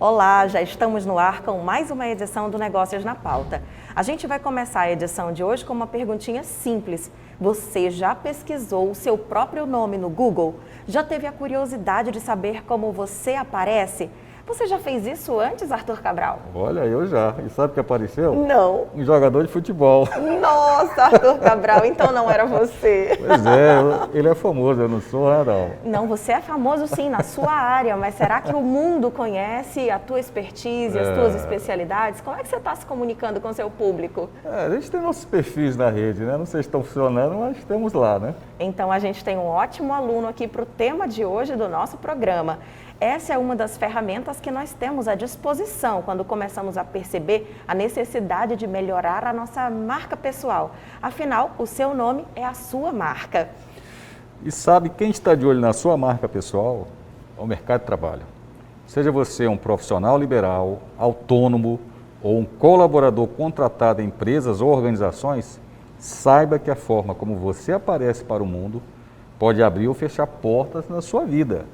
Olá, já estamos no ar com mais uma edição do Negócios na Pauta. A gente vai começar a edição de hoje com uma perguntinha simples. Você já pesquisou o seu próprio nome no Google? Já teve a curiosidade de saber como você aparece? Você já fez isso antes, Arthur Cabral? Olha, eu já. E sabe o que apareceu? Não. Um jogador de futebol. Nossa, Arthur Cabral, então não era você. Pois é, ele é famoso, eu não sou, né, não? Não, você é famoso sim na sua área, mas será que o mundo conhece a tua expertise, as tuas especialidades? Como é que você está se comunicando com o seu público? A gente tem nossos perfis na rede, né? Não sei se estão funcionando, mas estamos lá, né? Então a gente tem um ótimo aluno aqui para o tema de hoje do nosso programa. Essa é uma das ferramentas que nós temos à disposição quando começamos a perceber a necessidade de melhorar a nossa marca pessoal. Afinal, o seu nome é a sua marca. E sabe quem está de olho na sua marca pessoal? É o mercado de trabalho. Seja você um profissional liberal, autônomo ou um colaborador contratado em empresas ou organizações, saiba que a forma como você aparece para o mundo pode abrir ou fechar portas na sua vida.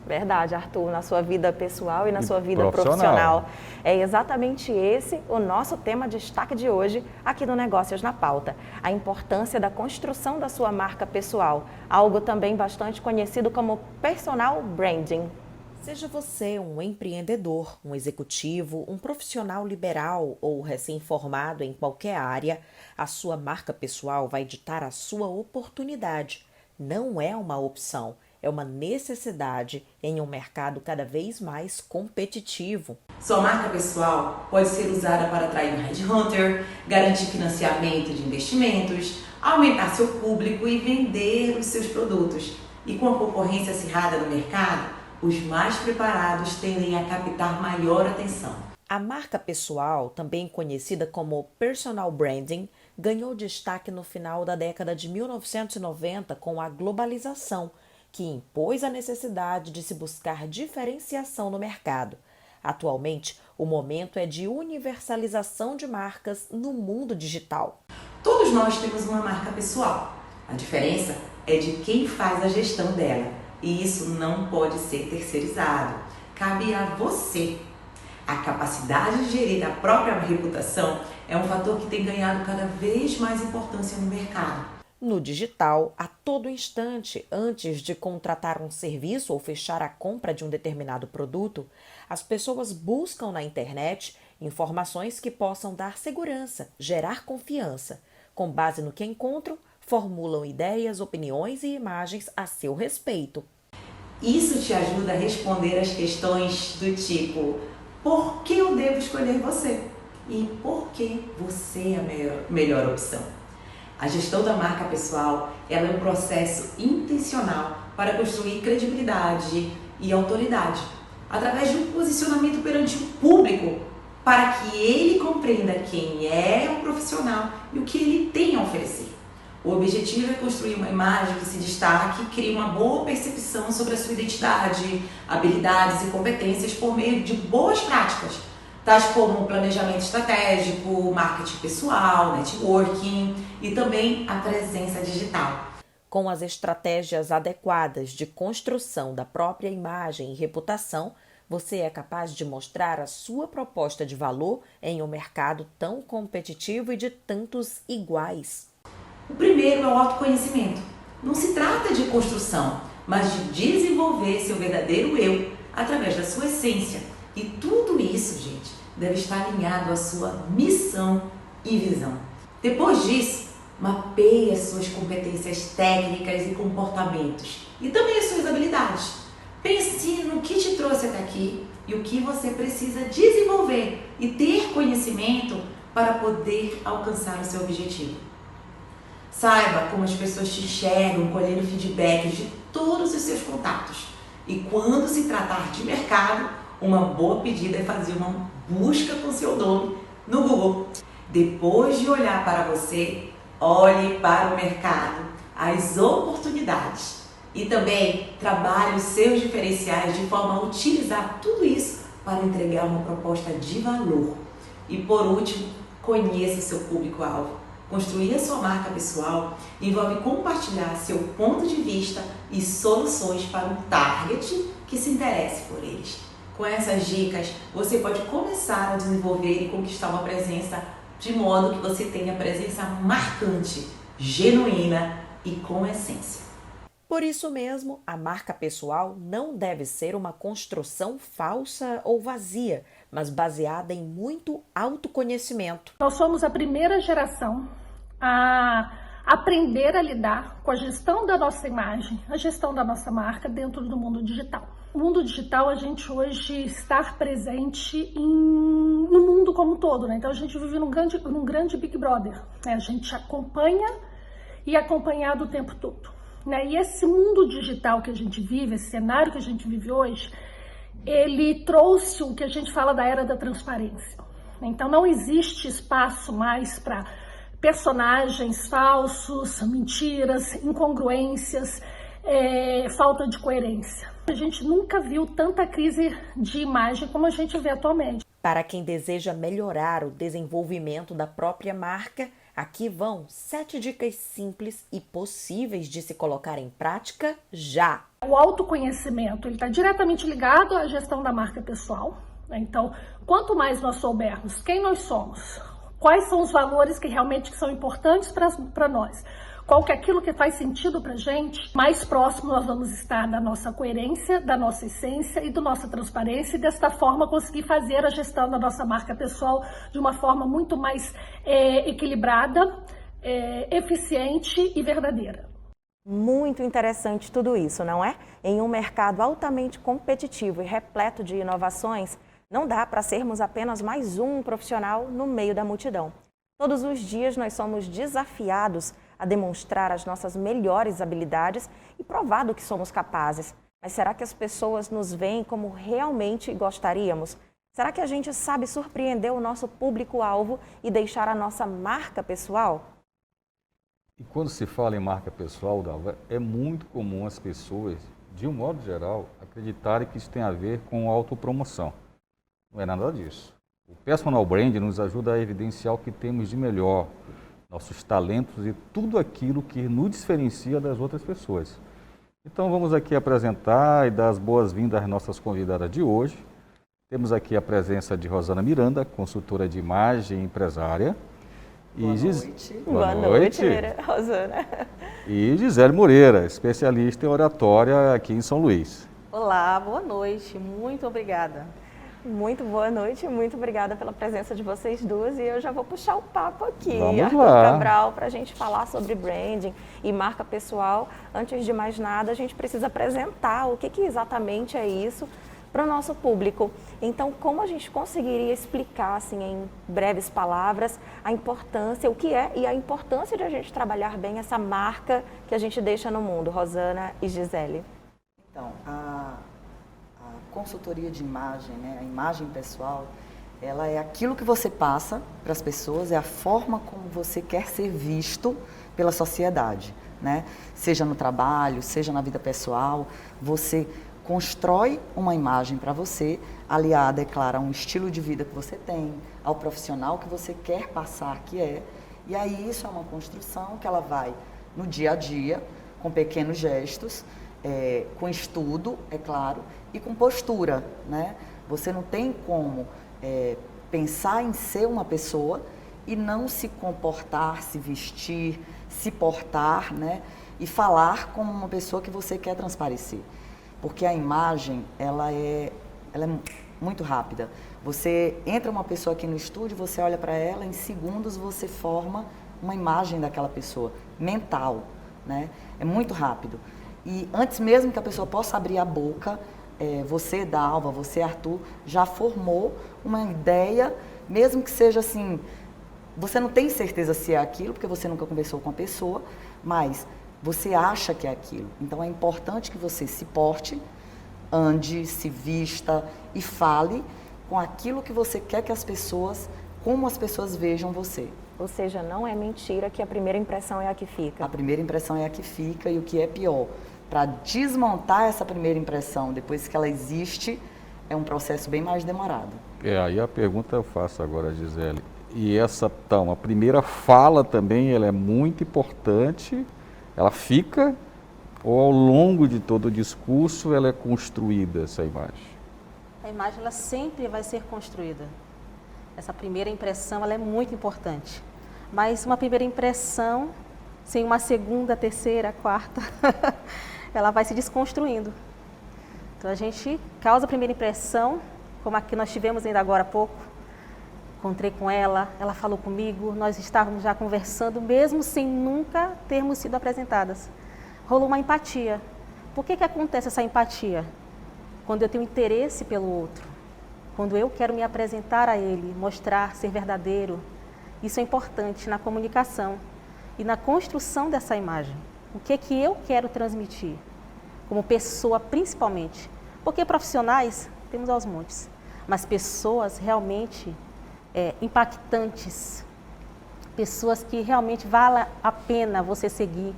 Verdade, Arthur, na sua vida pessoal e na sua vida profissional. É exatamente esse o nosso tema de destaque de hoje aqui no Negócios na Pauta. A importância da construção da sua marca pessoal, algo também bastante conhecido como personal branding. Seja você um empreendedor, um executivo, um profissional liberal ou recém-formado em qualquer área, a sua marca pessoal vai ditar a sua oportunidade. Não é uma opção. É uma necessidade em um mercado cada vez mais competitivo. Sua marca pessoal pode ser usada para atrair um headhunter, garantir financiamento de investimentos, aumentar seu público e vender os seus produtos. E com a concorrência acirrada no mercado, os mais preparados tendem a captar maior atenção. A marca pessoal, também conhecida como personal branding, ganhou destaque no final da década de 1990 com a globalização, que impôs a necessidade de se buscar diferenciação no mercado. Atualmente, o momento é de universalização de marcas no mundo digital. Todos nós temos uma marca pessoal. A diferença é de quem faz a gestão dela. E isso não pode ser terceirizado. Cabe a você. A capacidade de gerir a própria reputação é um fator que tem ganhado cada vez mais importância no mercado. No digital, a todo instante, antes de contratar um serviço ou fechar a compra de um determinado produto, as pessoas buscam na internet informações que possam dar segurança, gerar confiança. Com base no que encontram, formulam ideias, opiniões e imagens a seu respeito. Isso te ajuda a responder as questões do tipo: por que eu devo escolher você? E por que você é a melhor opção? A gestão da marca pessoal ela é um processo intencional para construir credibilidade e autoridade, através de um posicionamento perante o público, para que ele compreenda quem é o profissional e o que ele tem a oferecer. O objetivo é construir uma imagem que se destaque e crie uma boa percepção sobre a sua identidade, habilidades e competências por meio de boas práticas, tais como planejamento estratégico, marketing pessoal, networking e também a presença digital. Com as estratégias adequadas de construção da própria imagem e reputação, você é capaz de mostrar a sua proposta de valor em um mercado tão competitivo e de tantos iguais. O primeiro é o autoconhecimento. Não se trata de construção, mas de desenvolver seu verdadeiro eu através da sua essência. E tudo isso, gente, deve estar alinhado à sua missão e visão. Depois disso, mapeie as suas competências técnicas e comportamentos e também as suas habilidades. Pense no que te trouxe até aqui e o que você precisa desenvolver e ter conhecimento para poder alcançar o seu objetivo. Saiba como as pessoas te enxergam colhendo feedbacks de todos os seus contatos. E quando se tratar de mercado, uma boa pedida é fazer uma busca com seu nome no Google. Depois de olhar para você, olhe para o mercado, as oportunidades e também trabalhe os seus diferenciais de forma a utilizar tudo isso para entregar uma proposta de valor. E por último, conheça o seu público-alvo. Construir a sua marca pessoal envolve compartilhar seu ponto de vista e soluções para um target que se interesse por eles. Com essas dicas, você pode começar a desenvolver e conquistar uma presença de modo que você tenha presença marcante, genuína e com essência. Por isso mesmo, a marca pessoal não deve ser uma construção falsa ou vazia, mas baseada em muito autoconhecimento. Nós somos a primeira geração a aprender a lidar com a gestão da nossa imagem, a gestão da nossa marca dentro do mundo digital. No mundo digital, a gente hoje está presente no mundo como um todo, né? Então a gente vive num grande Big Brother, né? A gente acompanha e é acompanhado o tempo todo, né? E esse mundo digital que a gente vive, esse cenário que a gente vive hoje, ele trouxe o que a gente fala da era da transparência. Então não existe espaço mais para personagens falsos, mentiras, incongruências, falta de coerência. A gente nunca viu tanta crise de imagem como a gente vê atualmente. Para quem deseja melhorar o desenvolvimento da própria marca, aqui vão 7 dicas simples e possíveis de se colocar em prática já. O autoconhecimento está diretamente ligado à gestão da marca pessoal, né? Então, quanto mais nós soubermos quem nós somos, quais são os valores que realmente são importantes para nós, qual que é aquilo que faz sentido para a gente, mais próximo nós vamos estar da nossa coerência, da nossa essência e da nossa transparência, e desta forma conseguir fazer a gestão da nossa marca pessoal de uma forma muito mais equilibrada, eficiente e verdadeira. Muito interessante tudo isso, não é? Em um mercado altamente competitivo e repleto de inovações, não dá para sermos apenas mais um profissional no meio da multidão. Todos os dias nós somos desafiados a demonstrar as nossas melhores habilidades e provar do que somos capazes. Mas será que as pessoas nos veem como realmente gostaríamos? Será que a gente sabe surpreender o nosso público-alvo e deixar a nossa marca pessoal? E quando se fala em marca pessoal, Dalva, é muito comum as pessoas, de um modo geral, acreditarem que isso tem a ver com autopromoção. Não é nada disso. O personal brand nos ajuda a evidenciar o que temos de melhor, nossos talentos e tudo aquilo que nos diferencia das outras pessoas. Então vamos aqui apresentar e dar as boas-vindas às nossas convidadas de hoje. Temos aqui a presença de Rosana Miranda, consultora de imagem e empresária. Boa noite, Rosana. E Gisele Moreira, especialista em oratória aqui em São Luís. Olá, boa noite, muito obrigada. Muito boa noite, muito obrigada pela presença de vocês duas, e eu já vou puxar o papo aqui, Vamos Arthur lá. Cabral, para a gente falar sobre branding e marca pessoal. Antes de mais nada, a gente precisa apresentar o que exatamente é isso para o nosso público. Então, como a gente conseguiria explicar, assim, em breves palavras, a importância, o que é e a importância de a gente trabalhar bem essa marca que a gente deixa no mundo, Rosana e Gisele? Então, a consultoria de imagem, né, a imagem pessoal, ela é aquilo que você passa para as pessoas, é a forma como você quer ser visto pela sociedade, né? Seja no trabalho, seja na vida pessoal, você constrói uma imagem para você, aliada, é claro, a um estilo de vida que você tem, ao profissional que você quer passar que é, e aí isso é uma construção que ela vai no dia a dia, com pequenos gestos, com estudo, é claro, e com postura, né? Você não tem como pensar em ser uma pessoa e não se comportar, se vestir, se portar, né? E falar como uma pessoa que você quer transparecer. Porque a imagem, ela é muito rápida. Você entra uma pessoa aqui no estúdio, você olha para ela, em segundos você forma uma imagem daquela pessoa, mental, né? É muito rápido. E antes mesmo que a pessoa possa abrir a boca, você, Dalva, você, Arthur, já formou uma ideia, mesmo que seja assim, você não tem certeza se é aquilo, porque você nunca conversou com a pessoa, mas você acha que é aquilo. Então é importante que você se porte, ande, se vista e fale com aquilo que você quer que as pessoas, como as pessoas vejam você. Ou seja, não é mentira que a primeira impressão é a que fica. A primeira impressão é a que fica, e o que é pior, para desmontar essa primeira impressão, depois que ela existe, é um processo bem mais demorado. Aí a pergunta eu faço agora, Gisele. E essa, então, a primeira fala também, ela é muito importante, ela fica, ou ao longo de todo o discurso ela é construída, essa imagem? A imagem ela sempre vai ser construída. Essa primeira impressão ela é muito importante. Mas uma primeira impressão, sem uma segunda, terceira, quarta, ela vai se desconstruindo. Então a gente causa a primeira impressão, como a que nós tivemos ainda agora há pouco. Encontrei com ela, ela falou comigo, nós estávamos já conversando, mesmo sem nunca termos sido apresentadas. Rolou uma empatia. Por que acontece essa empatia? Quando eu tenho interesse pelo outro, quando eu quero me apresentar a ele, mostrar, ser verdadeiro, isso é importante na comunicação e na construção dessa imagem. O que eu quero transmitir, como pessoa principalmente? Porque profissionais temos aos montes, mas pessoas realmente impactantes, pessoas que realmente vale a pena você seguir,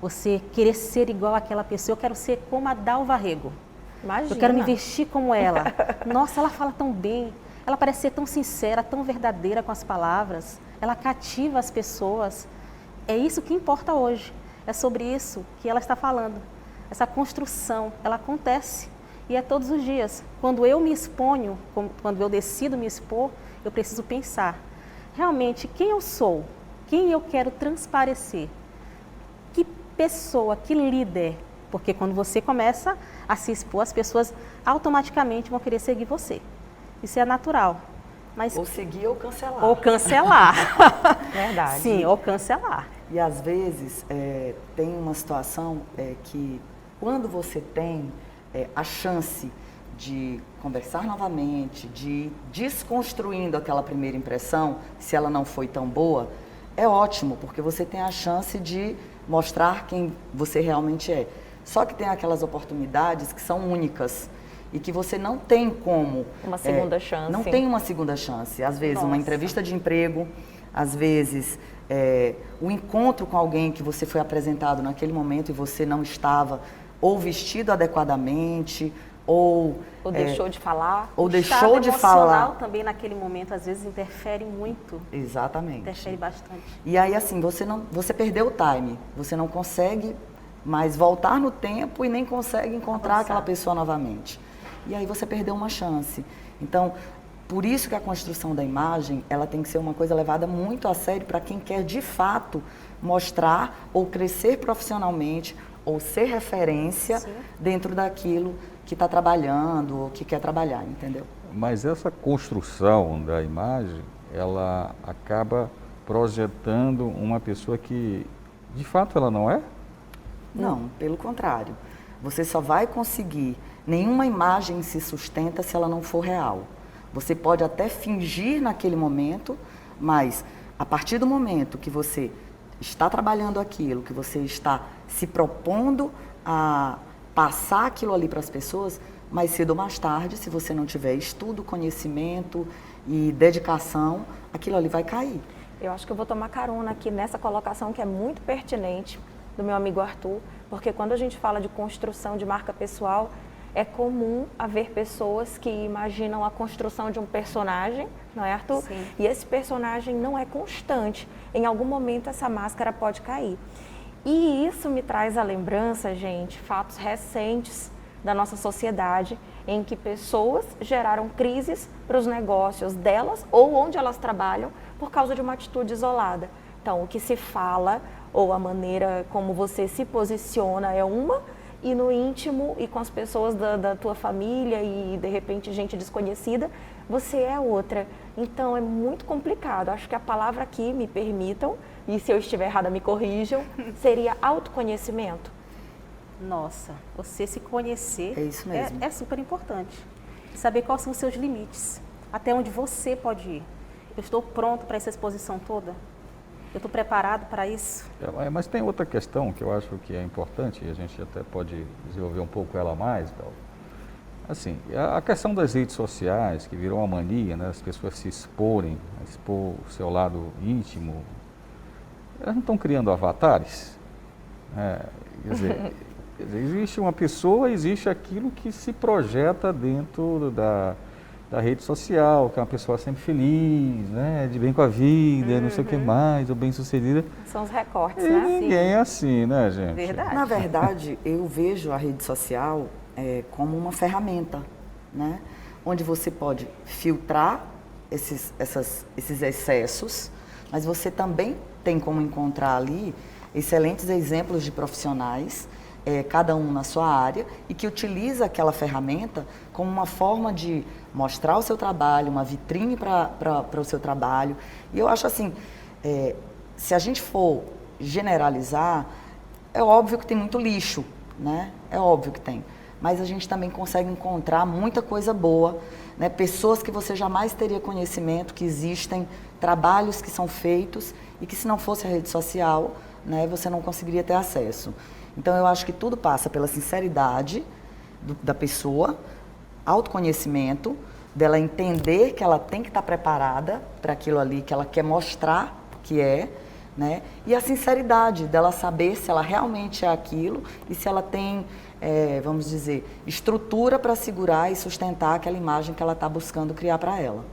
você querer ser igual àquela pessoa. Eu quero ser como a Dalva Rego. Imagina. Eu quero me vestir como ela. Nossa, ela fala tão bem, ela parece ser tão sincera, tão verdadeira com as palavras, ela cativa as pessoas. É isso que importa hoje, é sobre isso que ela está falando. Essa construção, ela acontece e é todos os dias. Quando eu me exponho, quando eu decido me expor, eu preciso pensar, realmente, quem eu sou? Quem eu quero transparecer? Que pessoa, que líder? Porque quando você começa a se expor, as pessoas automaticamente vão querer seguir você. Isso é natural. Mas... Ou seguir ou cancelar. Ou cancelar. Verdade. Sim, ou cancelar. E às vezes tem uma situação que quando você tem a chance de conversar novamente, de ir desconstruindo aquela primeira impressão, se ela não foi tão boa, é ótimo, porque você tem a chance de mostrar quem você realmente é. Só que tem aquelas oportunidades que são únicas e que você não tem como... Uma segunda chance. Não tem uma segunda chance. Às vezes, uma entrevista de emprego, às vezes, o encontro com alguém que você foi apresentado naquele momento e você não estava ou vestido adequadamente, ou deixou de falar. Ou deixou de falar. O emocional também naquele momento, às vezes, interfere muito. Exatamente. Interfere bastante. E aí, assim, você perdeu o time. Você não consegue mais voltar no tempo e nem consegue encontrar aquela pessoa novamente. E aí você perdeu uma chance. Então, por isso que a construção da imagem, ela tem que ser uma coisa levada muito a sério para quem quer, de fato, mostrar ou crescer profissionalmente ou ser referência dentro daquilo que está trabalhando ou que quer trabalhar, entendeu? Mas essa construção da imagem, ela acaba projetando uma pessoa que, de fato, ela não é? Não, pelo contrário. Você só vai conseguir, nenhuma imagem se sustenta se ela não for real. Você pode até fingir naquele momento, mas a partir do momento que você está trabalhando aquilo, que você está se propondo a passar aquilo ali para as pessoas, mais cedo ou mais tarde, se você não tiver estudo, conhecimento e dedicação, aquilo ali vai cair. Eu acho que eu vou tomar carona aqui nessa colocação que é muito pertinente do meu amigo Arthur, porque quando a gente fala de construção de marca pessoal, é comum haver pessoas que imaginam a construção de um personagem, não é, Arthur? Sim. E esse personagem não é constante. Em algum momento essa máscara pode cair. E isso me traz à lembrança, gente, fatos recentes da nossa sociedade, em que pessoas geraram crises para os negócios delas ou onde elas trabalham por causa de uma atitude isolada. Então, o que se fala ou a maneira como você se posiciona é uma, e no íntimo e com as pessoas da tua família e de repente gente desconhecida, você é outra. Então é muito complicado. Acho que a palavra aqui, me permitam, e se eu estiver errada me corrijam, seria autoconhecimento. Nossa, você se conhecer É isso mesmo. é super importante. Saber quais são os seus limites, até onde você pode ir. Eu estou pronto para essa exposição toda? Eu estou preparado para isso? Mas tem outra questão que eu acho que é importante, e a gente até pode desenvolver um pouco ela mais, Gal. Assim, a questão das redes sociais, que virou uma mania, né, as pessoas se exporem, expor o seu lado íntimo, elas não estão criando avatares? Quer dizer, existe uma pessoa, existe aquilo que se projeta dentro da rede social, que é uma pessoa sempre feliz, né, de bem com a vida, não sei o que mais, ou bem-sucedida. São os recortes, E né? ninguém é assim, né, gente? Verdade. Na verdade, eu vejo a rede social como uma ferramenta, né? onde você pode filtrar esses excessos, mas você também tem como encontrar ali excelentes exemplos de profissionais, cada um na sua área, e que utiliza aquela ferramenta como uma forma de mostrar o seu trabalho, uma vitrine para o seu trabalho. E eu acho assim, se a gente for generalizar, é óbvio que tem muito lixo, né? É óbvio que tem. Mas a gente também consegue encontrar muita coisa boa, né? Pessoas que você jamais teria conhecimento, que existem, trabalhos que são feitos e que se não fosse a rede social, né, você não conseguiria ter acesso. Então eu acho que tudo passa pela sinceridade da pessoa, autoconhecimento, dela entender que ela tem que estar preparada para aquilo ali que ela quer mostrar que é, né? E a sinceridade dela saber se ela realmente é aquilo e se ela tem, vamos dizer, estrutura para segurar e sustentar aquela imagem que ela está buscando criar para ela.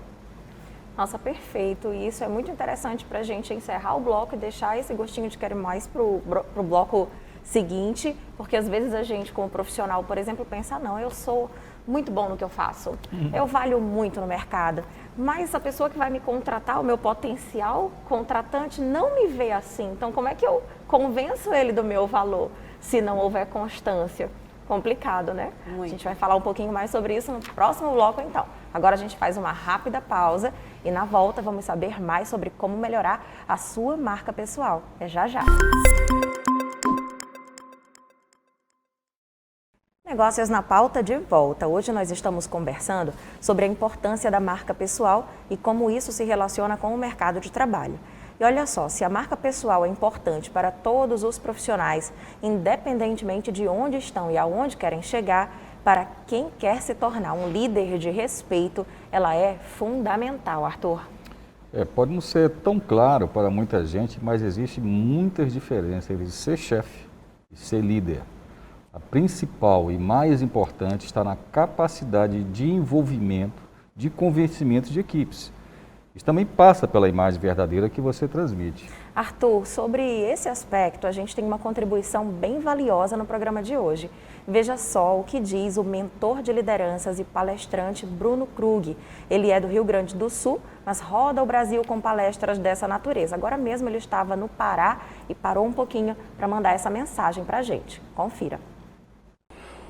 Nossa, perfeito. E isso é muito interessante para a gente encerrar o bloco e deixar esse gostinho de quero mais para o bloco seguinte, porque às vezes a gente, como profissional, por exemplo, pensa, não, eu sou muito bom no que eu faço, eu valho muito no mercado, mas a pessoa que vai me contratar, o meu potencial contratante, não me vê assim. Então, como é que eu convenço ele do meu valor se não houver constância? Complicado, né? Muito. A gente vai falar um pouquinho mais sobre isso no próximo bloco, então. Agora a gente faz uma rápida pausa e na volta vamos saber mais sobre como melhorar a sua marca pessoal. É já já. Negócios na Pauta de volta. Hoje nós estamos conversando sobre a importância da marca pessoal e como isso se relaciona com o mercado de trabalho. E olha só, se a marca pessoal é importante para todos os profissionais, independentemente de onde estão e aonde querem chegar, para quem quer se tornar um líder de respeito, ela é fundamental, Arthur. Pode não ser tão claro para muita gente, mas existem muitas diferenças entre ser chefe e ser líder. A principal e mais importante está na capacidade de envolvimento, de convencimento de equipes. Isso também passa pela imagem verdadeira que você transmite. Arthur, sobre esse aspecto, a gente tem uma contribuição bem valiosa no programa de hoje. Veja só o que diz o mentor de lideranças e palestrante Bruno Krug. Ele é do Rio Grande do Sul, mas roda o Brasil com palestras dessa natureza. Agora mesmo ele estava no Pará e parou um pouquinho para mandar essa mensagem para a gente. Confira.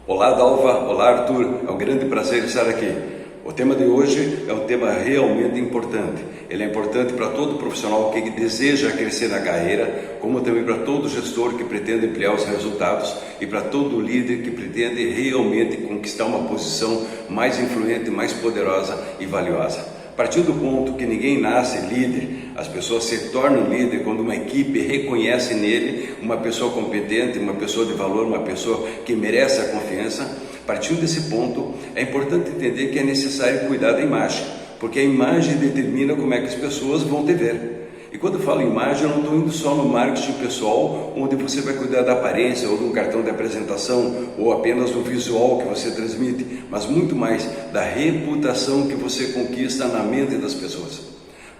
Olá, Dalva. Olá, Arthur. É um grande prazer estar aqui. O tema de hoje é um tema realmente importante. Ele é importante para todo profissional que deseja crescer na carreira, como também para todo gestor que pretende ampliar os resultados e para todo líder que pretende realmente conquistar uma posição mais influente, mais poderosa e valiosa. Partindo do ponto que ninguém nasce líder, as pessoas se tornam líder quando uma equipe reconhece nele uma pessoa competente, uma pessoa de valor, uma pessoa que merece a confiança. Partindo desse ponto, é importante entender que é necessário cuidar da imagem, porque a imagem determina como é que as pessoas vão te ver. E quando eu falo imagem, eu não estou indo só no marketing pessoal, onde você vai cuidar da aparência ou de um cartão de apresentação, ou apenas do visual que você transmite, mas muito mais da reputação que você conquista na mente das pessoas.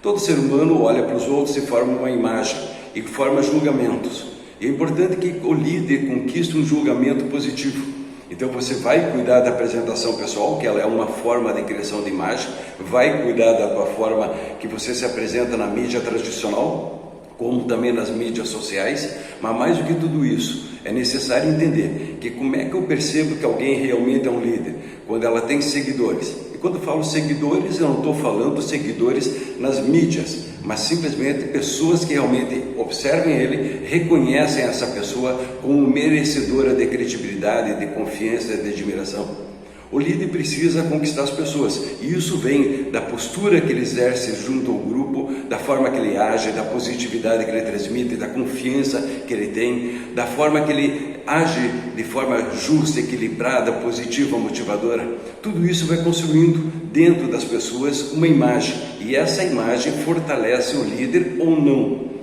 Todo ser humano olha para os outros e forma uma imagem, e forma julgamentos. E é importante que o líder conquiste um julgamento positivo. Então você vai cuidar da apresentação pessoal, que ela é uma forma de criação de imagem, vai cuidar da tua forma que você se apresenta na mídia tradicional, como também nas mídias sociais, mas mais do que tudo isso, é necessário entender que como é que eu percebo que alguém realmente é um líder? Quando ela tem seguidores. E quando eu falo seguidores, eu não estou falando seguidores nas mídias, mas simplesmente pessoas que realmente observem ele, reconhecem essa pessoa como merecedora de credibilidade, de confiança, de admiração. O líder precisa conquistar as pessoas, e isso vem da postura que ele exerce junto ao grupo, da forma que ele age, da positividade que ele transmite, da confiança que ele tem, da forma que ele age de forma justa, equilibrada, positiva, motivadora. Tudo isso vai construindo dentro das pessoas uma imagem, e essa imagem fortalece o líder ou não.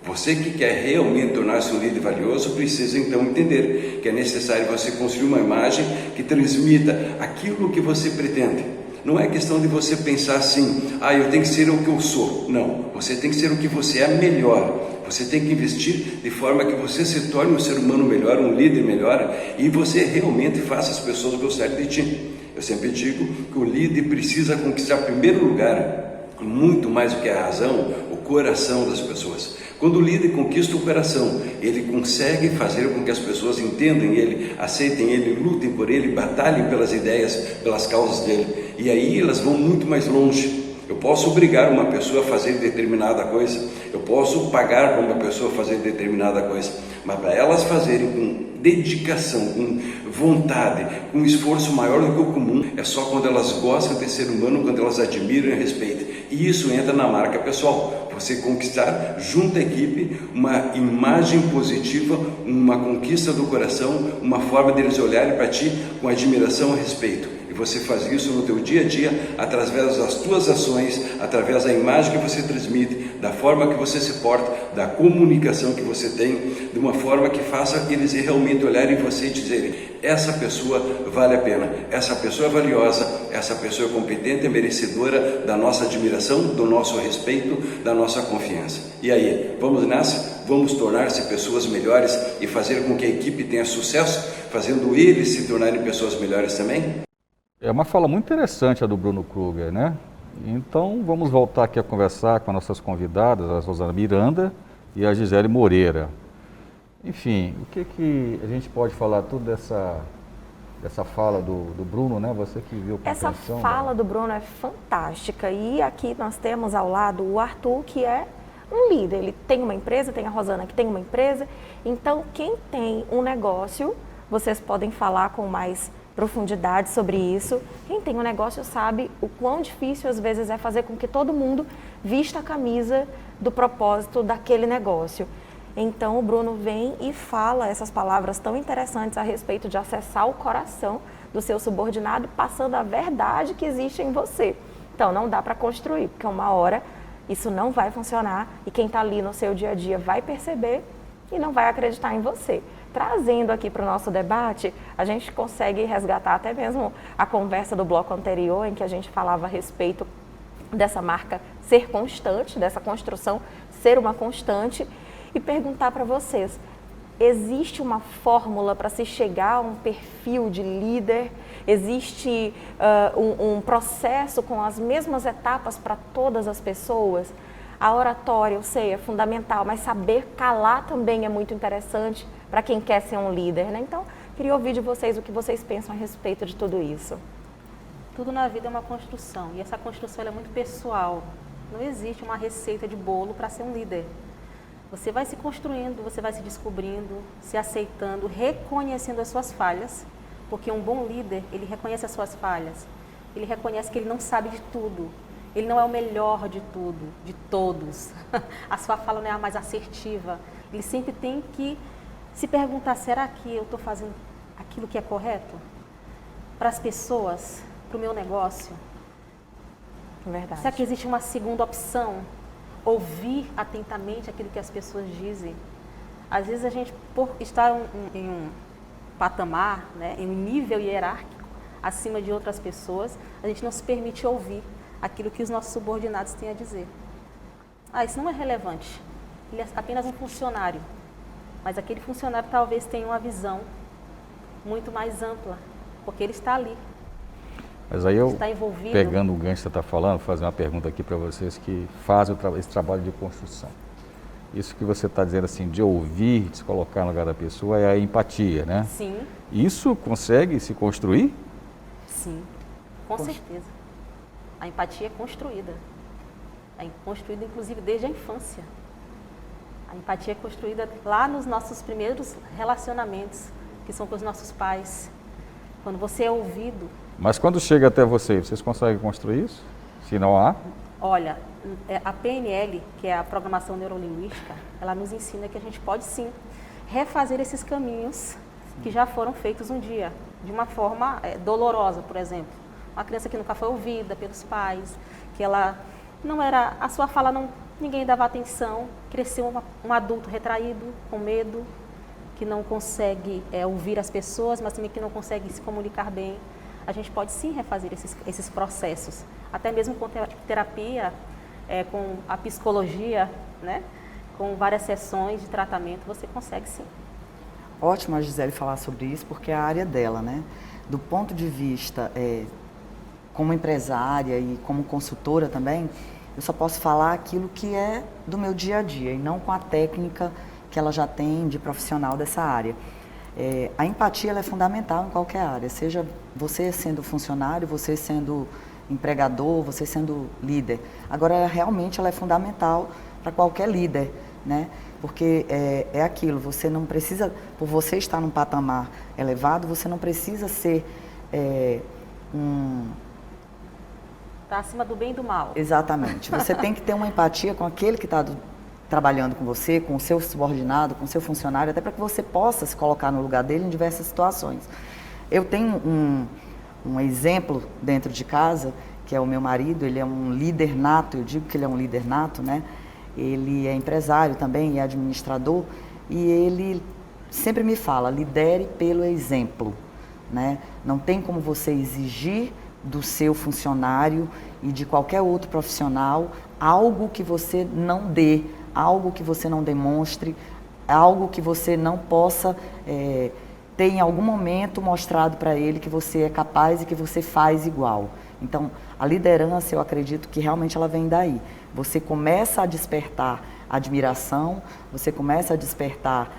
Você que quer realmente tornar-se um líder valioso precisa então entender que é necessário você construir uma imagem que transmita aquilo que você pretende. Não é questão de você pensar assim, eu tenho que ser o que eu sou. Não, você tem que ser o que você é melhor. Você tem que investir de forma que você se torne um ser humano melhor, um líder melhor, e você realmente faça as pessoas gostarem de ti. Eu sempre digo que o líder precisa conquistar em primeiro lugar, muito mais do que a razão, o coração das pessoas. Quando o líder conquista o coração, ele consegue fazer com que as pessoas entendam ele, aceitem ele, lutem por ele, batalhem pelas ideias, pelas causas dele. E aí elas vão muito mais longe. Eu posso obrigar uma pessoa a fazer determinada coisa, eu posso pagar para uma pessoa fazer determinada coisa, mas para elas fazerem com dedicação, com vontade, com esforço maior do que o comum, é só quando elas gostam de ser humano, quando elas admiram e respeitam. E isso entra na marca pessoal. Você conquistar junto à equipe uma imagem positiva, uma conquista do coração, uma forma deles olharem para ti com admiração e respeito. E você faz isso no teu dia a dia, através das tuas ações, através da imagem que você transmite, da forma que você se porta, da comunicação que você tem, de uma forma que faça eles realmente olharem em você e dizerem: essa pessoa vale a pena, essa pessoa é valiosa, essa pessoa é competente, é merecedora da nossa admiração, do nosso respeito, da nossa confiança. E aí, vamos nessa? Vamos tornar-se pessoas melhores e fazer com que a equipe tenha sucesso, fazendo eles se tornarem pessoas melhores também? É uma fala muito interessante a do Bruno Kruger, né? Então, vamos voltar aqui a conversar com as nossas convidadas, a Rosana Miranda e a Gisele Moreira. Enfim, o que a gente pode falar tudo dessa fala do Bruno, né? Você que viu com Essa atenção, fala do Bruno é fantástica. E aqui nós temos ao lado o Arthur, que é um líder. Ele tem uma empresa, tem a Rosana que tem uma empresa. Então, quem tem um negócio, vocês podem falar com mais profundidade sobre isso. Quem tem um negócio sabe o quão difícil às vezes é fazer com que todo mundo vista a camisa do propósito daquele negócio. Então o Bruno vem e fala essas palavras tão interessantes a respeito de acessar o coração do seu subordinado, passando a verdade que existe em você. Então não dá para construir, porque uma hora isso não vai funcionar e quem está ali no seu dia a dia vai perceber e não vai acreditar em você. Trazendo aqui para o nosso debate, a gente consegue resgatar até mesmo a conversa do bloco anterior, em que a gente falava a respeito dessa marca ser constante, dessa construção ser uma constante, e perguntar para vocês, existe uma fórmula para se chegar a um perfil de líder? Existe um processo com as mesmas etapas para todas as pessoas? A oratória, eu sei, é fundamental, mas saber calar também é muito interessante para quem quer ser um líder, né? Então, queria ouvir de vocês o que vocês pensam a respeito de tudo isso. Tudo na vida é uma construção, e essa construção é muito pessoal. Não existe uma receita de bolo para ser um líder. Você vai se construindo, você vai se descobrindo, se aceitando, reconhecendo as suas falhas, porque um bom líder, ele reconhece as suas falhas, ele reconhece que ele não sabe de tudo, ele não é o melhor de tudo, de todos. A sua fala não é a mais assertiva. Ele sempre tem que se perguntar, será que eu estou fazendo aquilo que é correto? Para as pessoas, para o meu negócio? Verdade. Será que existe uma segunda opção? Ouvir atentamente aquilo que as pessoas dizem. Às vezes a gente, por estar em um patamar, né, em um nível hierárquico, acima de outras pessoas, a gente não se permite ouvir aquilo que os nossos subordinados têm a dizer. Isso não é relevante. Ele é apenas um funcionário. Mas aquele funcionário talvez tenha uma visão muito mais ampla, porque ele está ali. Mas aí eu, está envolvido. Pegando o gancho que você está falando, vou fazer uma pergunta aqui para vocês que fazem esse trabalho de construção. Isso que você está dizendo assim, de ouvir, de se colocar no lugar da pessoa, é a empatia, né? Sim. Isso consegue se construir? Sim, com certeza. A empatia é construída. É construída, inclusive, desde a infância. A empatia é construída lá nos nossos primeiros relacionamentos, que são com os nossos pais. Quando você é ouvido. Mas quando chega até vocês conseguem construir isso? Se não há? Olha, a PNL, que é a Programação Neurolinguística, ela nos ensina que a gente pode sim refazer esses caminhos que já foram feitos um dia, de uma forma dolorosa, por exemplo. Uma criança que nunca foi ouvida pelos pais, que ela não era, a sua fala não, ninguém dava atenção, cresceu um adulto retraído, com medo, que não consegue ouvir as pessoas, mas também que não consegue se comunicar bem. A gente pode sim refazer esses processos, até mesmo com terapia, com a psicologia, né? Com várias sessões de tratamento, você consegue sim. Ótimo a Gisele falar sobre isso, porque é a área dela, né? do ponto de vista como empresária e como consultora também, eu só posso falar aquilo que é do meu dia a dia e não com a técnica que ela já tem de profissional dessa área. A empatia ela é fundamental em qualquer área, seja você sendo funcionário, você sendo empregador, você sendo líder. Agora, realmente ela é fundamental para qualquer líder, né? Porque é aquilo, você não precisa, por você estar num patamar elevado, você não precisa ser Está acima do bem e do mal. Exatamente. Você tem que ter uma empatia com aquele que está trabalhando com você, com o seu subordinado, com o seu funcionário, até para que você possa se colocar no lugar dele em diversas situações. Eu tenho um exemplo dentro de casa, que é o meu marido, ele é um líder nato, eu digo que ele é um líder nato, né? Ele é empresário também, é administrador, e ele sempre me fala, lidere pelo exemplo, né? Não tem como você exigir do seu funcionário e de qualquer outro profissional algo que você não dê, algo que você não demonstre, algo que você não possa ter em algum momento mostrado para ele que você é capaz e que você faz igual. Então, a liderança, eu acredito que realmente ela vem daí. Você começa a despertar admiração, você começa a despertar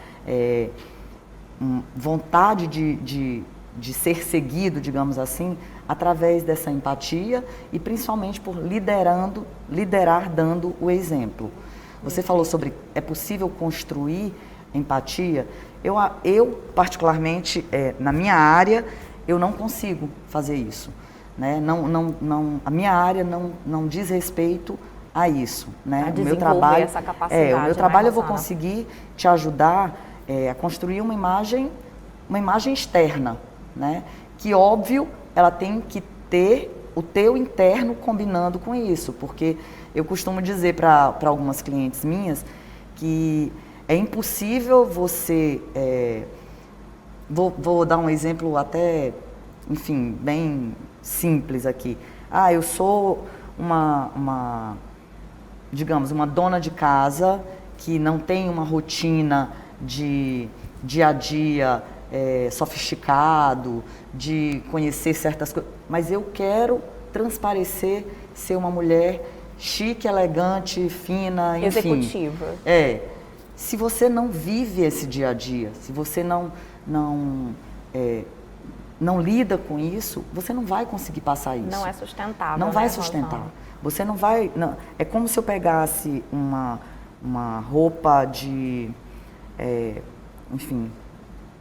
vontade de ser seguido, digamos assim, através dessa empatia e principalmente por liderar dando o exemplo. Você falou sobre é possível construir empatia. Eu particularmente, na minha área, eu não consigo fazer isso, né? A minha área não diz respeito a isso, né? A o meu trabalho, essa capacidade, o meu trabalho, né, eu vou conseguir te ajudar a construir uma imagem externa, né? Que óbvio ela tem que ter o teu interno combinando com isso, porque eu costumo dizer para algumas clientes minhas que é impossível você, vou dar um exemplo até, enfim, bem simples aqui. Eu sou digamos, uma dona de casa que não tem uma rotina de dia a dia sofisticado, de conhecer certas coisas, mas eu quero transparecer, ser uma mulher chique, elegante, fina, enfim. Executiva. Se você não vive esse dia a dia, se você não lida com isso, você não vai conseguir passar isso. Não é sustentável. Não vai sustentar. Você não vai... Não, é como se eu pegasse uma roupa enfim,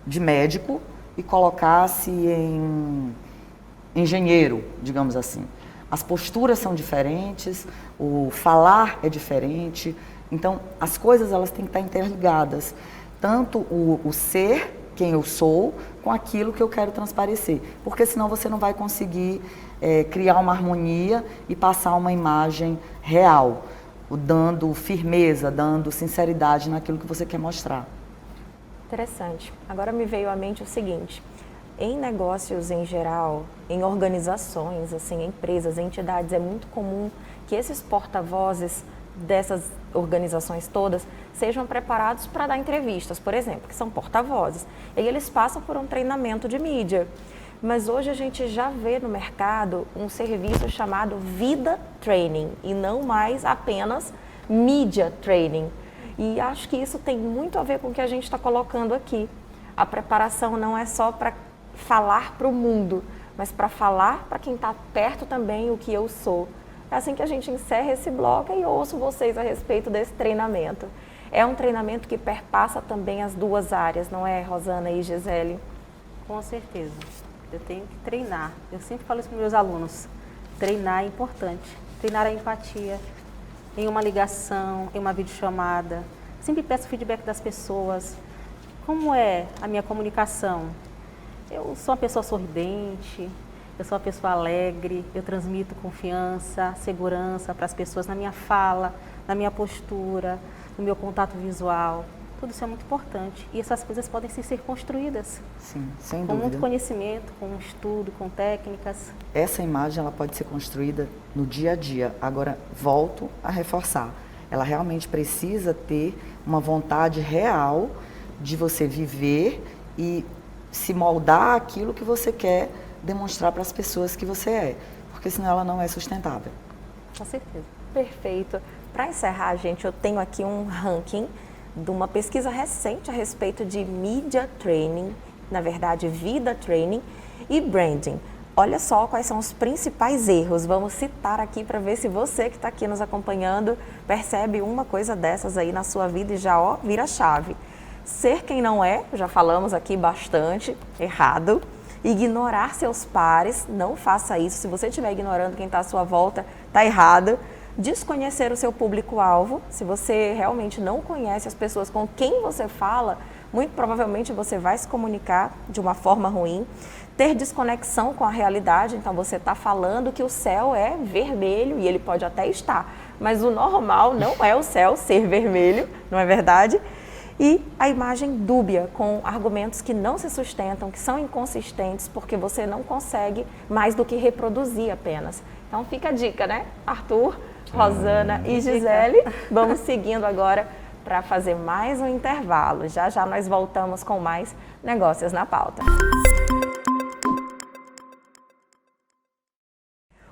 de médico e colocasse em engenheiro, digamos assim. As posturas são diferentes, o falar é diferente, então as coisas elas têm que estar interligadas. Tanto o ser, quem eu sou, com aquilo que eu quero transparecer. Porque senão você não vai conseguir criar uma harmonia e passar uma imagem real, dando firmeza, dando sinceridade naquilo que você quer mostrar. Interessante. Agora me veio à mente o seguinte, em negócios em geral, em organizações, assim, empresas, entidades, é muito comum que esses porta-vozes dessas organizações todas sejam preparados para dar entrevistas, por exemplo, que são porta-vozes. E eles passam por um treinamento de mídia. Mas hoje a gente já vê no mercado um serviço chamado Vida Training e não mais apenas Media Training. E acho que isso tem muito a ver com o que a gente está colocando aqui. A preparação não é só para falar para o mundo, mas para falar para quem está perto também o que eu sou. É assim que a gente encerra esse bloco e ouço vocês a respeito desse treinamento. É um treinamento que perpassa também as duas áreas, não é, Rosana e Gisele? Com certeza. Eu tenho que treinar. Eu sempre falo isso para os meus alunos. Treinar é importante. Treinar a empatia em uma ligação, em uma videochamada. Sempre peço feedback das pessoas. Como é a minha comunicação? Eu sou uma pessoa sorridente, eu sou uma pessoa alegre, eu transmito confiança, segurança para as pessoas na minha fala, na minha postura, no meu contato visual. Tudo isso é muito importante e essas coisas podem ser construídas. Sim, sem com dúvida. muito conhecimento, com estudo, com técnicas. Essa imagem ela pode ser construída no dia a dia. Agora, volto a reforçar. Ela realmente precisa ter uma vontade real de você viver e se moldar aquilo que você quer demonstrar para as pessoas que você é, porque senão ela não é sustentável. Com certeza. Perfeito. Para encerrar, gente, eu tenho aqui um ranking de uma pesquisa recente a respeito de Media Training, na verdade, Vida Training e Branding. Olha só quais são os principais erros. Vamos citar aqui para ver se você que está aqui nos acompanhando percebe uma coisa dessas aí na sua vida e já, vira chave. Ser quem não é, já falamos aqui bastante, errado. Ignorar seus pares, não faça isso. Se você estiver ignorando quem está à sua volta, está errado. Desconhecer o seu público-alvo. Se você realmente não conhece as pessoas com quem você fala, muito provavelmente você vai se comunicar de uma forma ruim. Ter desconexão com a realidade, então você está falando que o céu é vermelho e ele pode até estar, mas o normal não é o céu ser vermelho, não é verdade? E a imagem dúbia, com argumentos que não se sustentam, que são inconsistentes, porque você não consegue mais do que reproduzir apenas. Então fica a dica, né? Arthur, Rosana e Gisele, vamos seguindo agora para fazer mais um intervalo. Já já nós voltamos com mais Negócios na Pauta.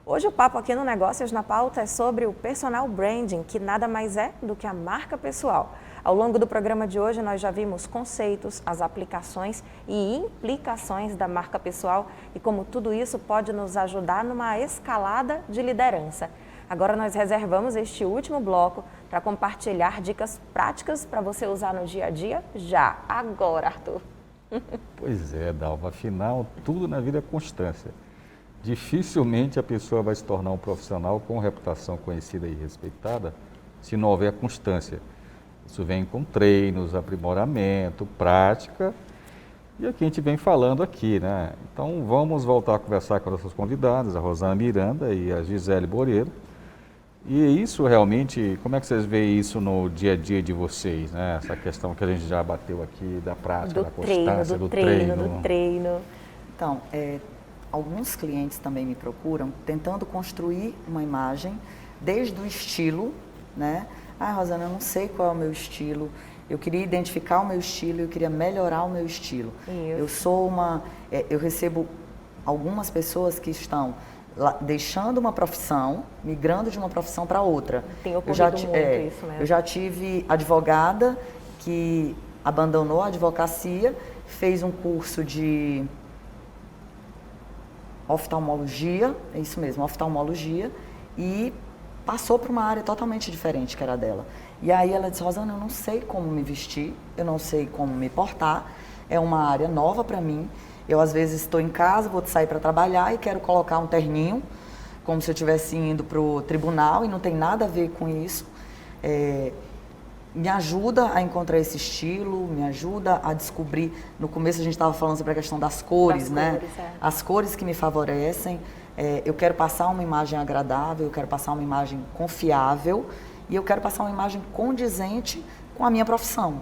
Hoje o papo aqui no Negócios na Pauta é sobre o personal branding, que nada mais é do que a marca pessoal. Ao longo do programa de hoje nós já vimos conceitos, as aplicações e implicações da marca pessoal e como tudo isso pode nos ajudar numa escalada de liderança. Agora nós reservamos este último bloco para compartilhar dicas práticas para você usar no dia a dia já, agora, Arthur. Pois é, Dalva, afinal tudo na vida é constância. Dificilmente a pessoa vai se tornar um profissional com reputação conhecida e respeitada se não houver constância. Isso vem com treinos, aprimoramento, prática e é o que a gente vem falando aqui, né? Então vamos voltar a conversar com nossas convidadas, a Rosana Miranda e a Gisele Boreiro. E isso realmente, como é que vocês veem isso no dia a dia de vocês, né? Essa questão que a gente já bateu aqui da prática, da constância, do treino. Então, alguns clientes também me procuram tentando construir uma imagem desde o estilo, né? Ah, Rosana, eu não sei qual é o meu estilo, eu queria identificar o meu estilo, eu queria melhorar o meu estilo. Eu recebo algumas pessoas que estão deixando uma profissão, migrando de uma profissão para outra. Tem ocorrido muito isso mesmo. Eu já tive advogada que abandonou a advocacia, fez um curso de oftalmologia, é isso mesmo, oftalmologia, e passou para uma área totalmente diferente que era dela. E aí ela disse, Rosana, eu não sei como me vestir, eu não sei como me portar, é uma área nova para mim. Eu às vezes estou em casa, vou sair para trabalhar e quero colocar um terninho, como se eu estivesse indo para o tribunal e não tem nada a ver com isso. Me ajuda a encontrar esse estilo, me ajuda a descobrir. No começo a gente estava falando sobre a questão das cores, né? As cores que me favorecem. Eu quero passar uma imagem agradável, eu quero passar uma imagem confiável e eu quero passar uma imagem condizente com a minha profissão.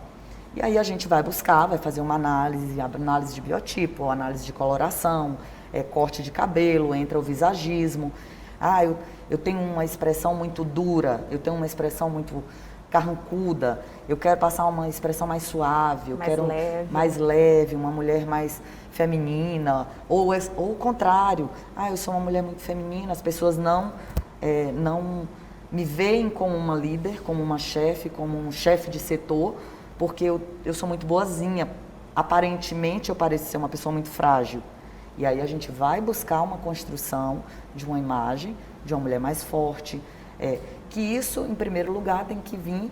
E aí a gente vai buscar, vai fazer uma análise de biotipo, análise de coloração, corte de cabelo, entra o visagismo. Eu tenho uma expressão muito dura, eu tenho uma expressão muito carrancuda, eu quero passar uma expressão mais suave, mais leve, uma mulher mais feminina, ou o contrário, eu sou uma mulher muito feminina, as pessoas não me veem como uma líder, como uma chefe, como um chefe de setor, porque eu sou muito boazinha, aparentemente eu pareço ser uma pessoa muito frágil. E aí a gente vai buscar uma construção de uma imagem de uma mulher mais forte, que isso, em primeiro lugar, tem que vir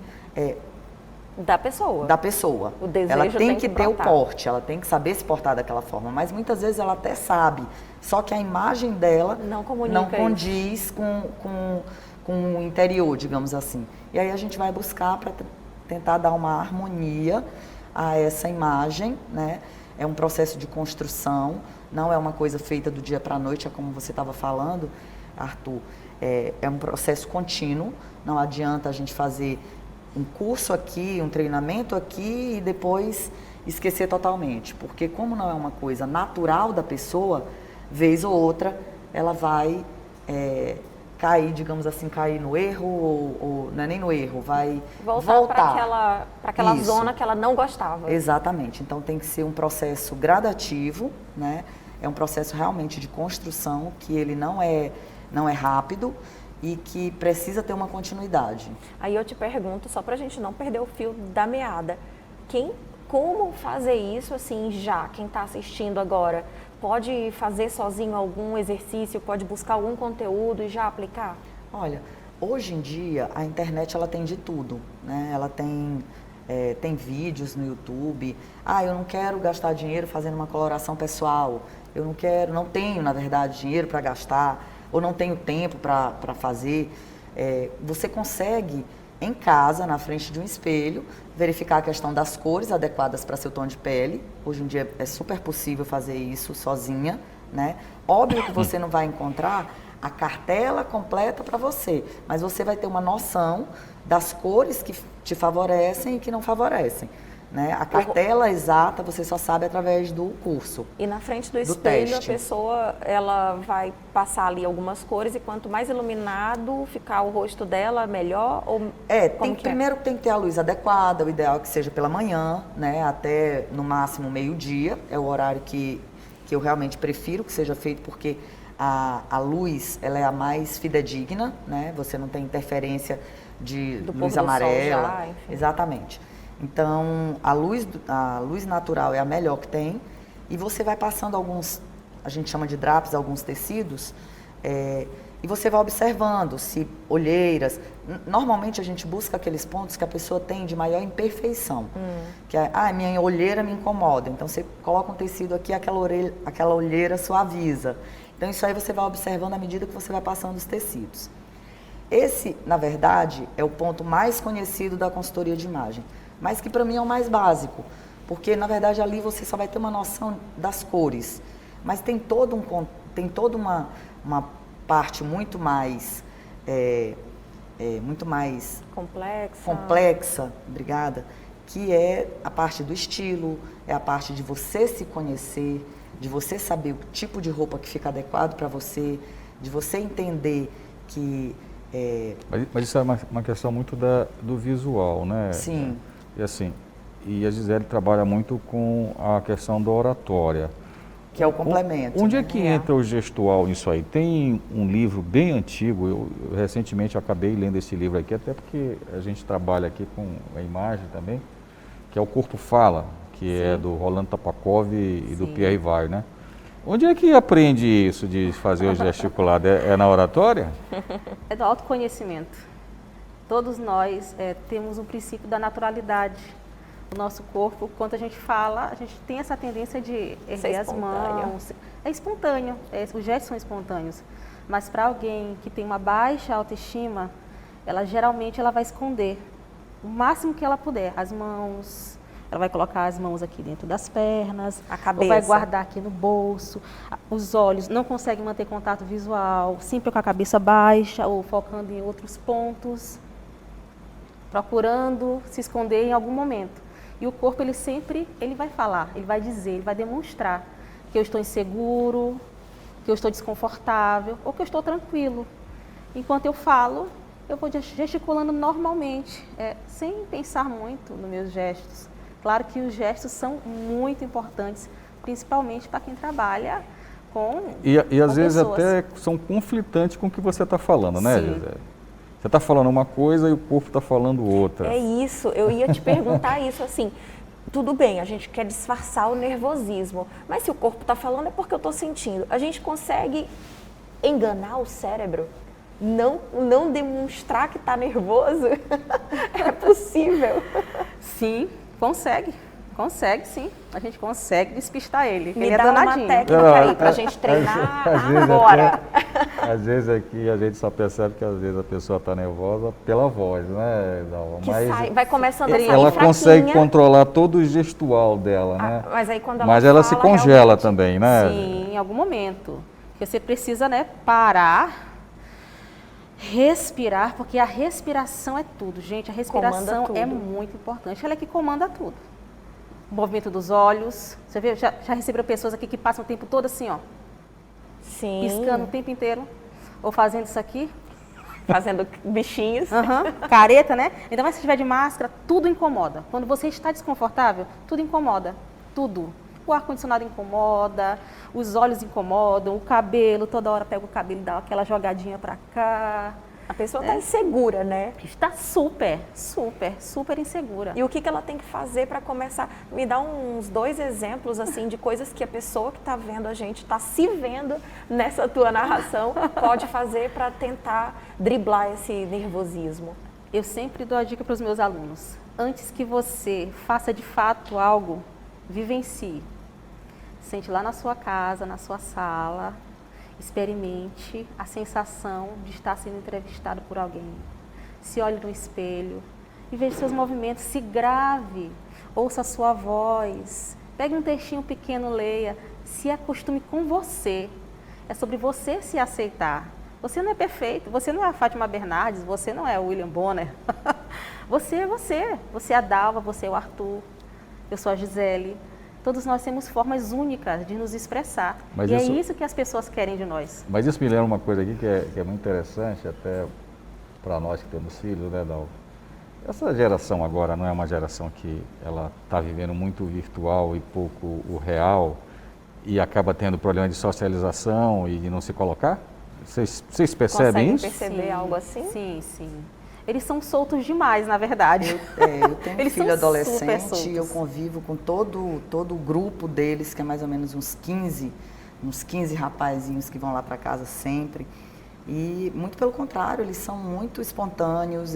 da pessoa. Da pessoa. O desejo ela tem que ter brotar. o porte, ela tem que saber se portar daquela forma, mas muitas vezes ela até sabe, só que a imagem dela não condiz com o interior, digamos assim. E aí a gente vai buscar para tentar dar uma harmonia a essa imagem, né? É um processo de construção, não é uma coisa feita do dia para a noite, é como você estava falando, Arthur. É um processo contínuo, não adianta a gente fazer um curso aqui, um treinamento aqui e depois esquecer totalmente, porque como não é uma coisa natural da pessoa, vez ou outra ela vai cair, digamos assim, cair no erro, ou não é nem no erro, vai voltar para aquela Isso. zona que ela não gostava. Exatamente. Então tem que ser um processo gradativo, né? É um processo realmente de construção, que ele não é rápido e que precisa ter uma continuidade. Aí eu te pergunto, só para a gente não perder o fio da meada, como fazer isso assim já? Quem está assistindo agora pode fazer sozinho algum exercício, pode buscar algum conteúdo e já aplicar? Olha, hoje em dia a internet ela tem de tudo, né? Ela tem vídeos no YouTube. Eu não quero gastar dinheiro fazendo uma coloração pessoal. Eu não tenho, na verdade, dinheiro para gastar, ou não tenho tempo para fazer. Você consegue, em casa, na frente de um espelho, verificar a questão das cores adequadas para seu tom de pele. Hoje em dia é super possível fazer isso sozinha, né? Óbvio que você não vai encontrar a cartela completa para você, mas você vai ter uma noção das cores que te favorecem e que não favorecem, né? A cartela exata você só sabe através do curso. E na frente do espelho teste. a pessoa ela vai passar ali algumas cores e quanto mais iluminado ficar o rosto dela, melhor? Primeiro tem que ter a luz adequada, o ideal é que seja pela manhã, né? Até no máximo meio-dia, é o horário que eu realmente prefiro que seja feito, porque a luz ela é a mais fidedigna, né? Você não tem interferência de luz amarela. Exatamente. Então, a luz natural é a melhor que tem, e você vai passando alguns, a gente chama de drops, alguns tecidos, e você vai observando se olheiras. Normalmente a gente busca aqueles pontos que a pessoa tem de maior imperfeição, que minha olheira me incomoda, então você coloca um tecido aqui, aquela olheira suaviza. Então isso aí você vai observando à medida que você vai passando os tecidos. Esse, na verdade, é o ponto mais conhecido da consultoria de imagem, mas que para mim é o mais básico, porque na verdade ali você só vai ter uma noção das cores, mas tem toda uma parte muito mais complexa, obrigada, que é a parte do estilo, é a parte de você se conhecer, de você saber o tipo de roupa que fica adequado para você, de você entender que Mas isso é uma questão muito do visual, né? Sim. E a Gisele trabalha muito com a questão da oratória. Que é o complemento. Onde é que entra o gestual nisso aí? Tem um livro bem antigo, eu recentemente acabei lendo esse livro aqui, até porque a gente trabalha aqui com a imagem também, que é O Corpo Fala, que é do Rolando Topakov e do Pierre Weil, né? Onde é que aprende isso de fazer o gesticulado? É na oratória? É do autoconhecimento. Todos nós temos um princípio da naturalidade. O nosso corpo, quando a gente fala, a gente tem essa tendência de erguer as mãos. É espontâneo, os gestos são espontâneos. Mas para alguém que tem uma baixa autoestima, geralmente ela vai esconder o máximo que ela puder. As mãos, ela vai colocar as mãos aqui dentro das pernas, a cabeça. Ou vai guardar aqui no bolso. Os olhos não conseguem manter contato visual, sempre com a cabeça baixa ou focando em outros pontos, procurando se esconder em algum momento. E o corpo, ele vai falar, ele vai dizer, ele vai demonstrar que eu estou inseguro, que eu estou desconfortável ou que eu estou tranquilo. Enquanto eu falo, eu vou gesticulando normalmente, sem pensar muito nos meus gestos. Claro que os gestos são muito importantes, principalmente para quem trabalha com E às vezes pessoas. até são conflitantes com o que você está falando, né, Sim. Gisele? Você está falando uma coisa e o corpo está falando outra. É isso, eu ia te perguntar isso assim. Tudo bem, a gente quer disfarçar o nervosismo, mas se o corpo está falando é porque eu estou sentindo. A gente consegue enganar o cérebro? Não demonstrar que está nervoso? É possível? Sim, consegue. Consegue, sim. A gente consegue despistar ele. Me ele dá é uma danadinho. técnica aí pra gente treinar agora. Às vezes aqui a gente só percebe que às vezes a pessoa está nervosa pela voz, né, Dalva? Que Mas vai começando a sair ela fraquinha. consegue controlar todo o gestual dela, né? Mas aí quando ela se fala, congela realmente... também, né? Sim, em algum momento. Porque você precisa, parar, respirar, porque a respiração é tudo, gente. A respiração é muito importante. Ela é que comanda tudo. O movimento dos olhos. Você vê, já receberam pessoas aqui que passam o tempo todo assim, ó. Sim. Piscando o tempo inteiro. Ou fazendo isso aqui. fazendo bichinhos. Careta, né? Ainda mais se estiver de máscara, tudo incomoda. Quando você está desconfortável, tudo incomoda. Tudo. O ar-condicionado incomoda, os olhos incomodam, o cabelo, toda hora pega o cabelo e dá aquela jogadinha pra cá. A pessoa está insegura, né? Está super insegura. E o que ela tem que fazer para começar? Me dá uns 2 exemplos assim de coisas que a pessoa que está vendo a gente, está se vendo nessa tua narração, pode fazer para tentar driblar esse nervosismo. Eu sempre dou a dica para os meus alunos. Antes que você faça de fato algo, vivencie. Sente lá na sua casa, na sua sala. Experimente a sensação de estar sendo entrevistado por alguém. Se olhe no espelho e veja seus movimentos, se grave, ouça a sua voz, pegue um textinho pequeno, leia, se acostume com você. É sobre você se aceitar. Você não é perfeito, você não é a Fátima Bernardes, você não é o William Bonner. Você é você. Você é a Dalva, você é o Arthur, eu sou a Gisele. Todos nós temos formas únicas de nos expressar. Mas e isso, é isso que as pessoas querem de nós. Mas isso me lembra uma coisa aqui que é muito interessante, até para nós que temos filhos, né, Dalva? Essa geração agora não é uma geração que ela está vivendo muito virtual e pouco o real e acaba tendo problema de socialização e de não se colocar? Vocês percebem isso? Conseguem perceber algo assim? Sim, sim. Eles são soltos demais, na verdade. Eu tenho Eles filho são adolescente super e eu convivo com todo o grupo deles, que é mais ou menos uns 15 rapazinhos que vão lá para casa sempre. E muito pelo contrário, eles são muito espontâneos,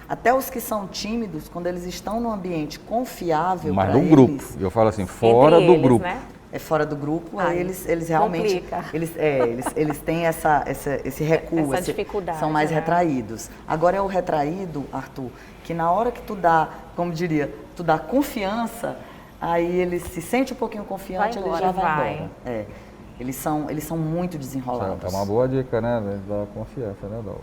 até os que são tímidos, quando eles estão num ambiente confiável para eles... Mas no grupo, eu falo assim, fora do grupo. Né? É fora do grupo, aí eles realmente eles têm esse recuo, essa dificuldade, são mais retraídos. Agora é o retraído, Arthur, que na hora que tu dá, como diria, tu dá confiança, aí ele se sente um pouquinho confiante, ele já vai embora. Eles são muito desenrolados. É uma boa dica, né? Da confiança, né, Dal?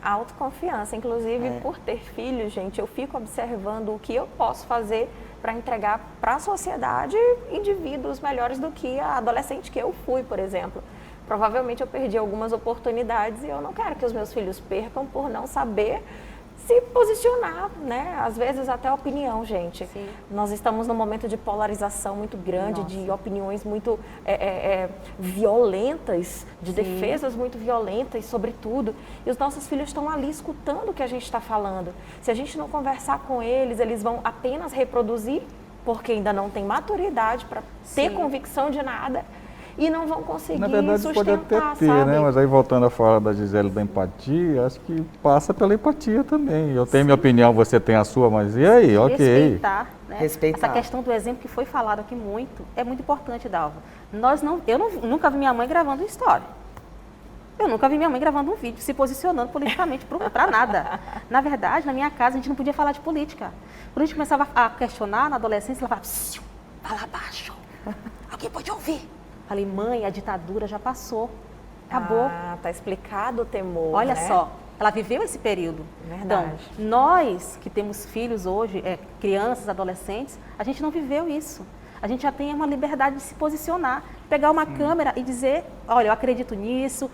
A autoconfiança. Inclusive, por ter filhos, gente, eu fico observando o que eu posso fazer para entregar para a sociedade indivíduos melhores do que a adolescente que eu fui, por exemplo. Provavelmente eu perdi algumas oportunidades e eu não quero que os meus filhos percam por não saber se posicionar, né? Às vezes até a opinião, gente. Sim. Nós estamos num momento de polarização muito grande, de opiniões muito violentas, de defesas muito violentas sobre tudo. E os nossos filhos estão ali escutando o que a gente está falando. Se a gente não conversar com eles, eles vão apenas reproduzir, porque ainda não tem maturidade para ter convicção de nada. E não vão conseguir Na verdade, sustentar, pode até ter, sabe? né? Mas aí voltando a falar da Gisele da empatia, acho que passa pela empatia também. Eu tenho minha opinião, você tem a sua, mas e aí? Ok. Respeitar, né? Respeitar. Essa questão do exemplo que foi falado aqui é muito importante, Dalva. Eu nunca vi minha mãe gravando uma história. Eu nunca vi minha mãe gravando um vídeo, se posicionando politicamente para nada. Na verdade, na minha casa, a gente não podia falar de política. Quando a gente começava a questionar na adolescência, ela falava, fala baixo, alguém pode ouvir. Falei, mãe, a ditadura já passou, acabou. Tá explicado o temor, Olha né? só, ela viveu esse período. Verdade. Então, nós que temos filhos hoje, crianças, adolescentes, a gente não viveu isso. A gente já tem uma liberdade de se posicionar, pegar uma câmera e dizer, olha, eu acredito nisso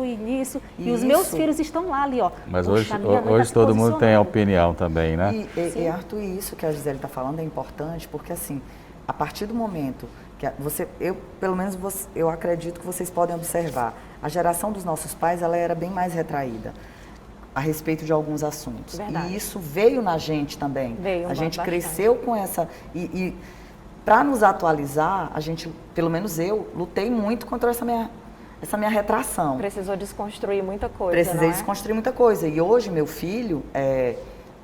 e nisso, e os meus filhos estão lá ali, ó. Mas Poxa, hoje todo mundo tem a opinião também, né? E Arthur, isso que a Gisele está falando é importante, porque assim, a partir do momento que eu acredito que vocês podem observar, a geração dos nossos pais, ela era bem mais retraída a respeito de alguns assuntos. Verdade. E isso veio na gente também. A gente bastante. cresceu com essa... E para nos atualizar, a gente, pelo menos eu, lutei muito contra essa minha retração. Precisou desconstruir muita coisa, Precisei não é? desconstruir muita coisa. E hoje, meu filho,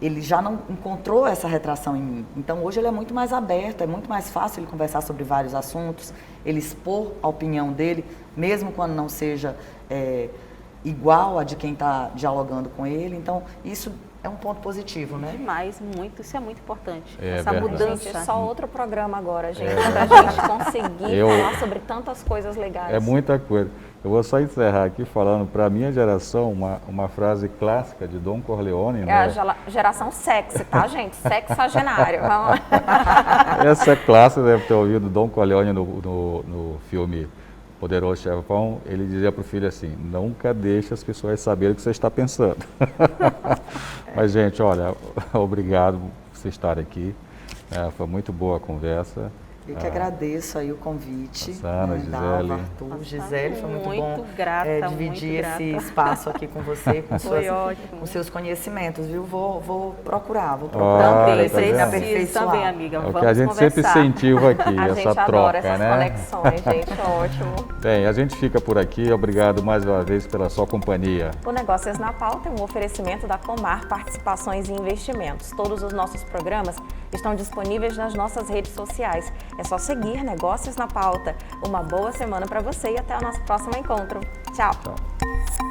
ele já não encontrou essa retração em mim. Então, hoje ele é muito mais aberto, é muito mais fácil ele conversar sobre vários assuntos, ele expor a opinião dele, mesmo quando não seja igual a de quem está dialogando com ele. Então, isso é um ponto positivo, né? Demais, muito, isso é muito importante. É essa verdade. mudança. Gente, é só outro programa agora, gente, pra gente conseguir falar sobre tantas coisas legais. É muita coisa. Eu vou só encerrar aqui falando, para a minha geração, uma frase clássica de Don Corleone. É a geração sexy, tá, gente? Sexagenário. Vamos lá. Essa é clássica, deve ter ouvido Don Corleone no filme poderoso chefão, ele dizia para o filho assim, nunca deixe as pessoas saberem o que você está pensando. Mas, gente, olha, obrigado por você estar aqui. Foi muito boa a conversa. Eu que agradeço aí o convite. Sana, Gisele. Dalva, Arthur, Gisele, foi muito bom dividir esse espaço aqui com você, com seus conhecimentos, viu? Vou procurar Também, me aperfeiçoar. também, amiga. É o Vamos que a gente conversar. sempre incentiva aqui, A essa gente adora troca, essas né? conexões, gente, ótimo. Bem, a gente fica por aqui. Obrigado mais uma vez pela sua companhia. O Negócios na Pauta é um oferecimento da Comar Participações e Investimentos. Todos os nossos programas estão disponíveis nas nossas redes sociais. É só seguir Negócios na Pauta. Uma boa semana para você e até o nosso próximo encontro. Tchau. Tchau.